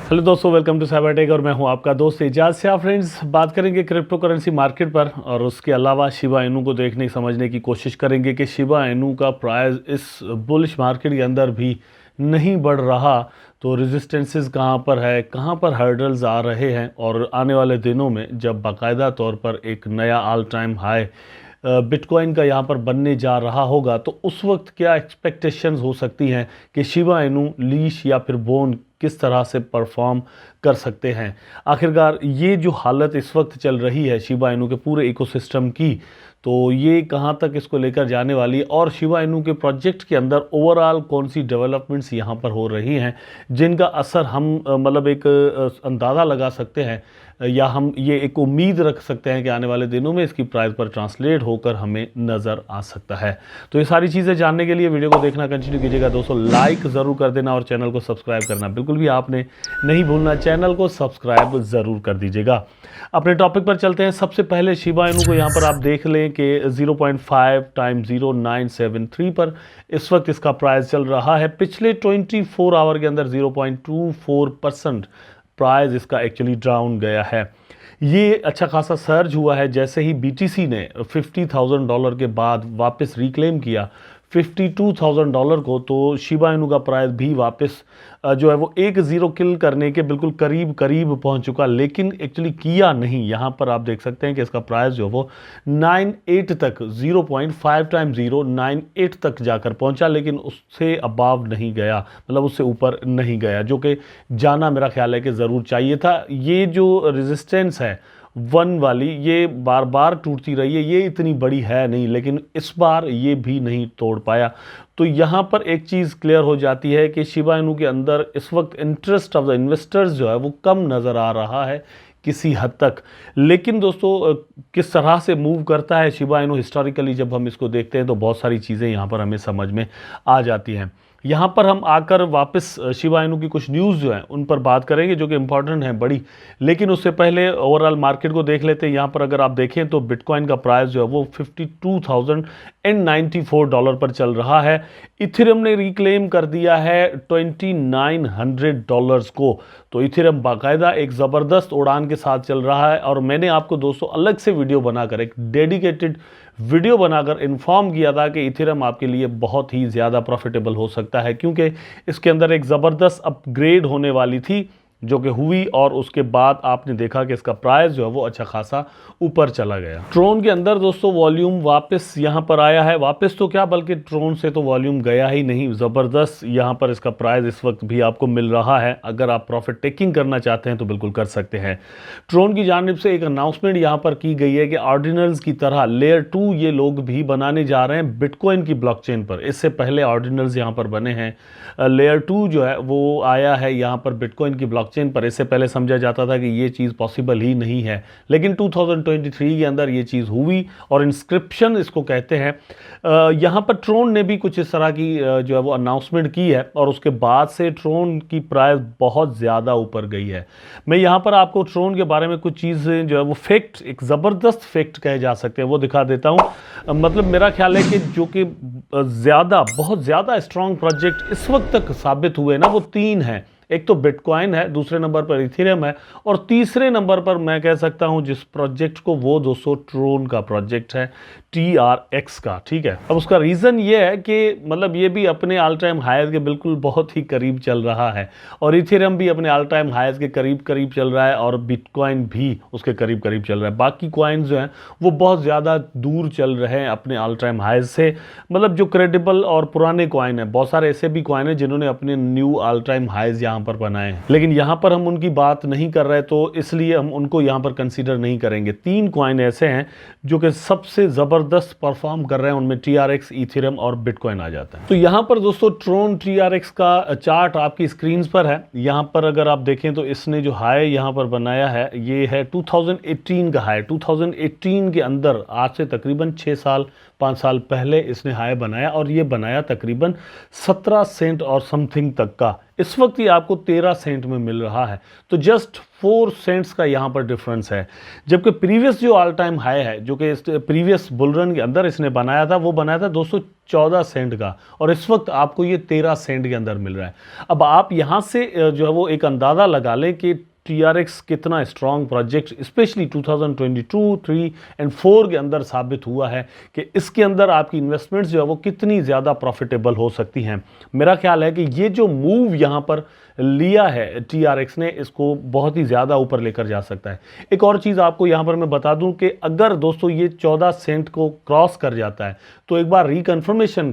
Hello दोस्तों, welcome to Cybertech और मैं हूं आपका दोस्त एजाज शाह। फ्रेंड्स, बात करेंगे क्रिप्टो करेंसी मार्केट पर और उसके अलावा शिबा इनू को देखने समझने की कोशिश करेंगे कि शिबा इनू का प्राइस इस बुलिश मार्केट के अंदर भी नहीं बढ़ रहा तो रेजिस्टेंसेस कहां पर है, कहां पर हर्डल्स आ रहे हैं और आने वाले दिनों में जब बाकायदा तौर पर एक नया ऑल टाइम हाई बिटकॉइन का यहाँ पर बनने जा रहा होगा तो उस वक्त क्या एक्सपेक्टेशंस हो सकती हैं कि शिबा इनू, लीश या फिर बोन किस तरह से परफॉर्म कर सकते हैं। आखिरकार ये जो हालत इस वक्त चल रही है शिबा इनू के पूरे इकोसिस्टम की, तो ये कहाँ तक इसको लेकर जाने वाली है और शिबा इनू के प्रोजेक्ट के अंदर ओवरऑल कौन सी डेवलपमेंट्स यहाँ पर हो रही हैं जिनका असर हम मतलब एक अंदाज़ा लगा सकते हैं या हम ये एक उम्मीद रख सकते हैं कि आने वाले दिनों में इसकी प्राइस पर ट्रांसलेट होकर हमें नज़र आ सकता है। तो ये सारी चीज़ें जानने के लिए वीडियो को देखना कंटिन्यू कीजिएगा। दोस्तों, लाइक ज़रूर कर देना और चैनल को सब्सक्राइब करना बिल्कुल भी आपने नहीं भूलना। चैनल को सब्सक्राइब ज़रूर कर दीजिएगा। अपने टॉपिक पर चलते हैं। सबसे पहले शिबा इनू को यहाँ पर आप देख लें कि 0.5 टाइम्स 0973 पर इस वक्त इसका प्राइस चल रहा है। पिछले 24 आवर के अंदर 0.24% प्राइस इसका एक्चुअली डाउन गया है। ये अच्छा खासा सर्ज हुआ है जैसे ही बीटीसी ने $50,000 के बाद वापस रिक्लेम किया $52,000 को, तो शिबा इनू का प्राइस भी वापस जो है वो 1-0 किल करने के बिल्कुल करीब करीब पहुंच चुका, लेकिन एक्चुअली किया नहीं। यहाँ पर आप देख सकते हैं कि इसका प्राइस जो वो 98 तक 0.5 टाइम्स 098 तक जाकर पहुंचा, लेकिन उससे अबाव नहीं गया, मतलब उससे ऊपर नहीं गया, जो कि जाना मेरा ख्याल है कि ज़रूर चाहिए था। ये जो रेजिस्टेंस है 1 वाली, ये बार बार टूटती रही है, ये इतनी बड़ी है नहीं, लेकिन इस बार ये भी नहीं तोड़ पाया। तो यहाँ पर एक चीज़ क्लियर हो जाती है कि शिबा इनू के अंदर इस वक्त इंटरेस्ट ऑफ द इन्वेस्टर्स जो है वो कम नज़र आ रहा है किसी हद तक। लेकिन दोस्तों, किस तरह से मूव करता है शिबा इनू हिस्टोरिकली जब हम इसको देखते हैं तो बहुत सारी चीज़ें यहाँ पर हमें समझ में आ जाती हैं। यहाँ पर हम आकर वापस शिबा इनू की कुछ न्यूज़ जो हैं उन पर बात करेंगे जो कि इम्पॉर्टेंट हैं बड़ी, लेकिन उससे पहले ओवरऑल मार्केट को देख लेते हैं। यहाँ पर अगर आप देखें तो बिटकॉइन का प्राइस जो है वो $52,094 पर चल रहा है। इथेरियम ने रिक्लेम कर दिया है $2,900 को, तो इथेरियम बाकायदा एक ज़बरदस्त उड़ान के साथ चल रहा है। और मैंने आपको दोस्तों अलग से वीडियो बनाकर, एक डेडिकेटेड वीडियो बनाकर इन्फॉर्म किया था कि इथेरियम आपके लिए बहुत ही ज़्यादा प्रॉफिटेबल हो सकता है, क्योंकि इसके अंदर एक ज़बरदस्त अपग्रेड होने वाली थी जो कि हुई और उसके बाद आपने देखा कि इसका प्राइस जो है वो अच्छा खासा ऊपर चला गया। ट्रोन के अंदर दोस्तों वॉल्यूम वापस यहाँ पर आया है, वापस तो क्या बल्कि ट्रोन से तो वॉल्यूम गया ही नहीं, ज़बरदस्त यहाँ पर इसका प्राइस इस वक्त भी आपको मिल रहा है। अगर आप प्रॉफिट टेकिंग करना चाहते हैं तो बिल्कुल कर सकते हैं। ट्रोन की जानिब से एक अनाउंसमेंट यहाँ पर की गई है कि ऑर्डिनल्स की तरह लेयर 2 ये लोग भी बनाने जा रहे हैं बिटकॉइन की ब्लॉकचेन पर। इससे पहले ऑर्डिनल्स यहाँ पर बने हैं, लेयर 2 जो है वो आया है यहाँ पर बिटकॉइन की ब्लॉकचेन पर। इससे पहले समझा जाता था कि ये चीज़ पॉसिबल ही नहीं है, लेकिन 2023 के अंदर ये चीज़ हुई और इंस्क्रिप्शन इसको कहते हैं। यहाँ पर ट्रोन ने भी कुछ इस तरह की जो है वो अनाउंसमेंट की है और उसके बाद से ट्रोन की प्राइस बहुत ज़्यादा ऊपर गई है। मैं यहाँ पर आपको ट्रोन के बारे में कुछ चीज़ें जो है वो फैक्ट, एक ज़बरदस्त फैक्ट कहे जा सकते हैं, वो दिखा देता हूँ। मतलब मेरा ख्याल है कि जो कि बहुत ज़्यादा स्ट्रॉन्ग प्रोजेक्ट इस वक्त तक साबित हुए ना, वो 3 हैं। एक तो बिटकॉइन है, दूसरे नंबर पर इथेरियम है और तीसरे नंबर पर मैं कह सकता हूं जिस प्रोजेक्ट को, वो दोस्तों ट्रोन का प्रोजेक्ट है, TRX का। ठीक है, अब उसका रीज़न ये है कि मतलब ये भी अपने ऑल टाइम हाईज के बिल्कुल बहुत ही करीब चल रहा है और इथेरियम भी अपने ऑल टाइम हाईज के करीब करीब चल रहा है और बिटकॉइन भी उसके करीब करीब चल रहा है। बाकी कॉइन्स जो हैं वो बहुत ज़्यादा दूर चल रहे हैं अपने ऑल टाइम हाईज से। मतलब जो क्रेडिबल और पुराने कॉइन हैं, बहुत सारे ऐसे भी कॉइन हैं जिन्होंने अपने न्यू ऑल टाइम हाईज यहाँ पर बनाए हैं, लेकिन यहाँ पर हम उनकी बात नहीं कर रहे, तो इसलिए हम उनको यहाँ पर कंसीडर नहीं करेंगे। 3 कॉइन ऐसे हैं जो कि सबसे ज़बरदस्त परफॉर्म कर रहे हैं, उनमें TRX, इथेरियम और बिटकॉइन आ जाता है। तो यहाँ पर दोस्तों ट्रोन TRX का चार्ट आपकी स्क्रीन पर है। यहाँ पर अगर आप देखें तो इसने जो हाई यहाँ पर बनाया है ये है 2018 का हाई। 2018 के अंदर आज से तकरीबन 5 साल पहले इसने हाई बनाया और ये बनाया तकरीबन 17 सेंट और समथिंग तक का इस वक्त ये आपको 13 सेंट में मिल रहा है। तो जस्ट 4 सेंट्स का यहाँ पर डिफरेंस है। जबकि प्रीवियस जो ऑल टाइम हाई है, जो कि प्रीवियस बुल रन के अंदर इसने बनाया था, वो बनाया था 214 सेंट का, और इस वक्त आपको ये 13 सेंट के अंदर मिल रहा है। अब आप यहाँ से जो है वो एक अंदाज़ा लगा लें कि TRX कितना स्ट्रॉन्ग प्रोजेक्ट स्पेशली 2022, 3 एंड 4 के अंदर साबित हुआ है कि इसके अंदर आपकी इन्वेस्टमेंट्स जो है वो कितनी ज़्यादा प्रॉफिटेबल हो सकती हैं। मेरा ख्याल है कि ये जो मूव यहाँ पर लिया है TRX ने, इसको बहुत ही ज़्यादा ऊपर लेकर जा सकता है। एक और चीज़ आपको यहाँ पर मैं बता दूं कि अगर दोस्तों ये 14 सेंट को क्रॉस कर जाता है तो एक बार रिकन्फर्मेशन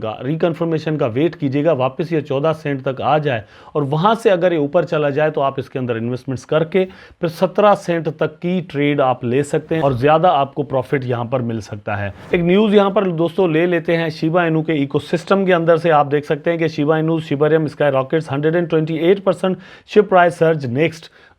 का वेट कीजिएगा, वापस ये 14 सेंट तक आ जाए और वहाँ से अगर ये ऊपर चला जाए तो आप इसके अंदर इन्वेस्टमेंट्स करके फिर 17 सेंट तक की ट्रेड आप ले सकते हैं और ज़्यादा आपको प्रॉफिट यहाँ पर मिल सकता है। एक न्यूज़ यहाँ पर दोस्तों ले लेते हैं शिबा इनू के इकोसिस्टम के अंदर से। आप देख सकते हैं कि Shiba Inu शिबरियम sky rockets 128% ship price surge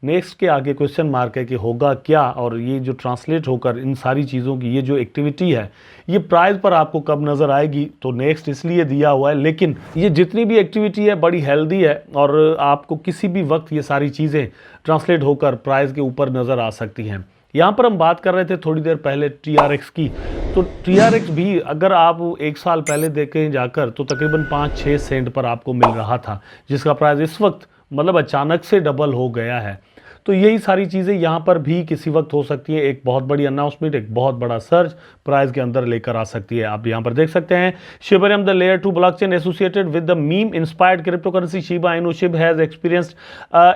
next के आगे क्वेश्चन मार्क है कि होगा क्या, और ये जो ट्रांसलेट होकर इन सारी चीज़ों की ये जो एक्टिविटी है ये प्राइस पर आपको कब नज़र आएगी, तो नेक्स्ट इसलिए दिया हुआ है। लेकिन ये जितनी भी एक्टिविटी है बड़ी हेल्दी है और आपको किसी भी वक्त ये सारी चीज़ें ट्रांसलेट होकर प्राइस के ऊपर नज़र आ सकती हैं। यहाँ पर हम बात कर रहे थे थोड़ी देर पहले TRX की, तो TRX भी अगर आप एक साल पहले देखें जाकर तो तकरीबन 5-6 सेंट पर आपको मिल रहा था, जिसका प्राइस इस वक्त मतलब अचानक से डबल हो गया है। तो यही सारी चीज़ें यहाँ पर भी किसी वक्त हो सकती है। एक बहुत बड़ी अनाउंसमेंट, एक बहुत बड़ा सर्च प्राइस के अंदर लेकर आ सकती है। आप यहाँ पर देख सकते हैं Shibarium the layer 2 blockchain associated with the meme inspired cryptocurrency Shiba Inu SHIB has experienced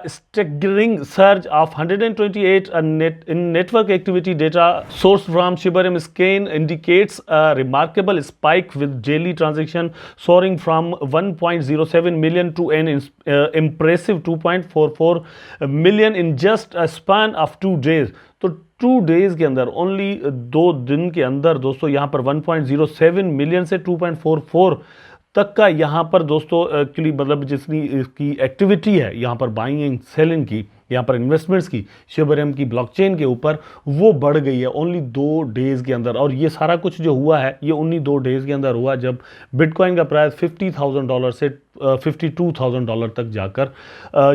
staggering surge of 128 in network activity data sourced from Shibarium scan indicates a remarkable spike with daily transaction soaring from 1.07 million to an impressive 2.44 million in just a span of 2 days। तो 2 days के अंदर, only 2 दिन के अंदर दोस्तों यहाँ पर 1.07 million से 2.44 तक का यहाँ पर दोस्तों एक्चुअली मतलब जितनी इसकी एक्टिविटी है यहाँ पर बाइंग एंड सेलिंग की, यहाँ पर इन्वेस्टमेंट्स की शिबरियम की ब्लॉकचेन के ऊपर, वो बढ़ गई है ओनली 2 डेज़ के अंदर। और ये सारा कुछ जो हुआ है ये उन्हीं 2 डेज़ के अंदर हुआ जब बिटकॉइन का प्राइस $50,000 से $52,000 तक जाकर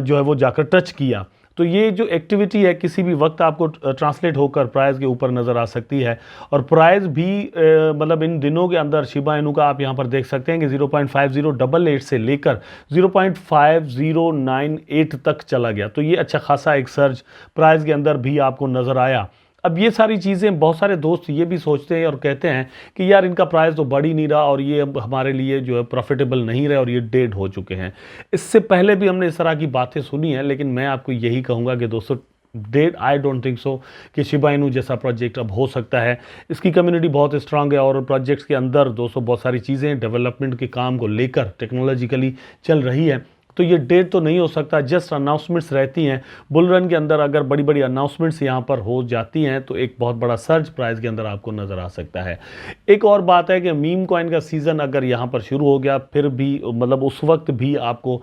जो है वो जाकर टच किया। तो ये जो एक्टिविटी है किसी भी वक्त आपको ट्रांसलेट होकर प्राइस के ऊपर नज़र आ सकती है। और प्राइस भी मतलब इन दिनों के अंदर शिबा इनू का आप यहाँ पर देख सकते हैं कि 0.5088 से लेकर 0.5098 तक चला गया। तो ये अच्छा खासा एक सर्ज प्राइस के अंदर भी आपको नज़र आया। अब ये सारी चीज़ें बहुत सारे दोस्त ये भी सोचते हैं और कहते हैं कि यार इनका प्राइस तो बढ़ ही नहीं रहा और ये अब हमारे लिए जो है प्रॉफिटेबल नहीं रहे और ये डेड हो चुके हैं। इससे पहले भी हमने इस तरह की बातें सुनी हैं, लेकिन मैं आपको यही कहूँगा कि दोस्तों dead I don't think so कि शिबा इनू जैसा प्रोजेक्ट अब हो सकता है। इसकी कम्युनिटी बहुत स्ट्रांग है और प्रोजेक्ट्स के अंदर दोस्तों बहुत सारी चीज़ें डेवलपमेंट के काम को लेकर टेक्नोलॉजिकली चल रही है। तो ये डेट तो नहीं हो सकता, जस्ट अनाउंसमेंट्स रहती हैं। बुल रन के अंदर अगर बड़ी बड़ी अनाउंसमेंट्स यहाँ पर हो जाती हैं तो एक बहुत बड़ा सर्ज प्राइस के अंदर आपको नज़र आ सकता है। एक और बात है कि मीम कॉइन का सीज़न अगर यहाँ पर शुरू हो गया फिर भी मतलब उस वक्त भी आपको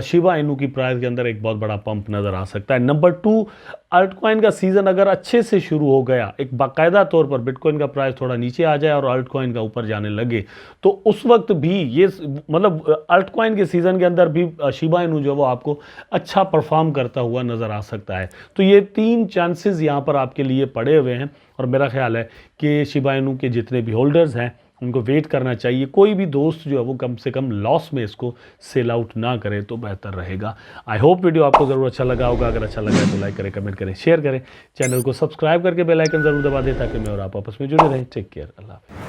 शिबा इनू की प्राइस के अंदर एक बहुत बड़ा पंप नज़र आ सकता है। नंबर 2, अल्ट कॉइन का सीज़न अगर अच्छे से शुरू हो गया, एक बाकायदा तौर पर बिटकॉइन का प्राइस थोड़ा नीचे आ जाए और अल्ट कॉइन का ऊपर जाने लगे, तो उस वक्त भी ये मतलब अल्ट कॉइन के सीज़न के अंदर भी शिबा इनू जो वो आपको अच्छा परफॉर्म करता हुआ नज़र आ सकता है। तो ये 3 चांसेस यहाँ पर आपके लिए पड़े हुए हैं और मेरा ख्याल है कि शिबा इनू के जितने भी होल्डर्स हैं उनको वेट करना चाहिए। कोई भी दोस्त जो है वो कम से कम लॉस में इसको सेल आउट ना करे तो बेहतर रहेगा। आई होप वीडियो आपको ज़रूर अच्छा लगा होगा। अगर अच्छा लगा तो लाइक करें, कमेंट करें, शेयर करें, चैनल को सब्सक्राइब करके बेल आइकन ज़रूर दबा दें ताकि मैं और आप आपस में जुड़े रहें। टेक केयर, अल्लाह हाफ़िज़।